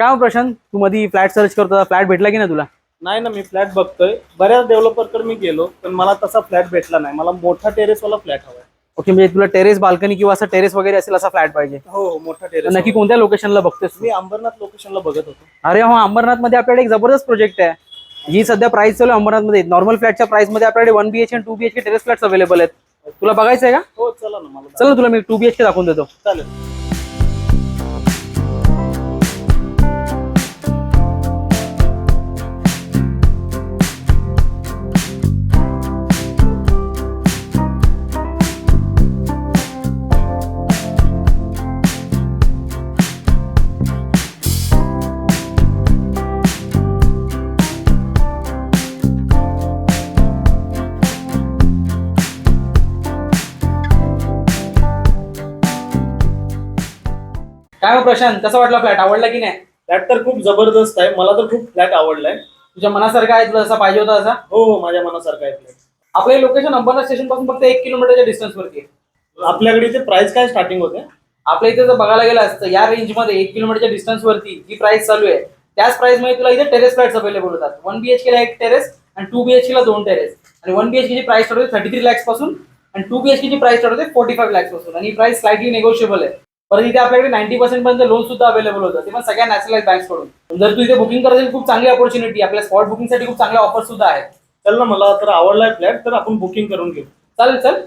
काय प्रशांत, तू मध्ये flat search करतो, फ्लॅट भेटला की नाही तुला? नाही ना, मी फ्लॅट बघतोय. बऱ्याच डेव्हलपरकडे मी गेलो, पण मला तसा फ्लॅट भेटला नाही. मला मोठा टेरेसवाला फ्लॅट हवाय. ओके, म्हणजे तुला टेरेस बाल्कनी किंवा असं टेरेस वगैरे असेल असा फ्लॅट पाहिजे? हो, मोठा तर टेरेस. नक्की कोणत्या लोकेशनला बघतोस तू? मी अंबरनाथ लोकेशनला बघत होतो. अरे हो, अंबरनाथ मध्ये आपल्याकडे एक जबरदस्त प्रोजेक्ट आहे. जी सध्या प्राइस चालू आहे अंबरनाथ मध्ये. नॉर्मल फ्लॅटच्या प्राइस मध्ये आपल्याकडे 1 BHK आणि 2 BHK टेरेस फ्लॅट्स अवेलेबल आहेत. तुला बघायचं आहे का? हो, चला ना. मला चल ना, तुला मी 2 BHK दाखवून देतो. चालेल. काय मग प्रशांत, कसा वाटला फ्लॅट? आवडला की नाही? फ्लॅट तर खूप जबरदस्त आहे. मला तर खूप फ्लॅट आवडलाय. तुझ्या मनासारखा आहे? तुला जसा पाहिजे होता तसा? हो हो, माझ्या मनासारखा आहे फ्लॅट. आपलं हे लोकेशन अंबरनाथ स्टेशन पासून फक्त 1 किलोमीटरच्या डिस्टन्स वरती आहे. आपल्याकडे इथे प्राइस काय स्टार्टिंग होते? आपल्या इथे जर बघायला गेलं असतं या रेंज मध्ये 1 किलोमीटरच्या डिस्टन्स वरती जी प्राइस चालू आहे त्याच प्राइस मध्ये तुला इथे टेरेस फ्लॅट्स अवेलेबल होतात. 1 BHK ला 1 टेरेस आणि 2 BHK ला 2 टेरेस. आणि 1 BHK ची प्राइस स्टार्ट होते 33 lakhs पासून आणि 2 BHK ची प्राइस स्टार्ट होते 45 lakhs पासून. आणि ही प्राइस स्लाइटली निगोशिएबल आहे. परत इथे आपल्याकडे 90% पर्यंत लोन सुद्धा अवेलेबल होतं, ते पण सगळ्या नॅशनलाइज बँक्स कडून. जर तू इथे बुकिंग करायची खूप चांगली ऑपॉर्च्युनिटी, आपल्या स्पॉट बुकिंग साठी खूप चांगल्या ऑफर सुद्धा आहेत. चल ना, मला तर आवडलाय फ्लॅट, तर आपण बुकिंग करून घेऊ. चालेल, चल.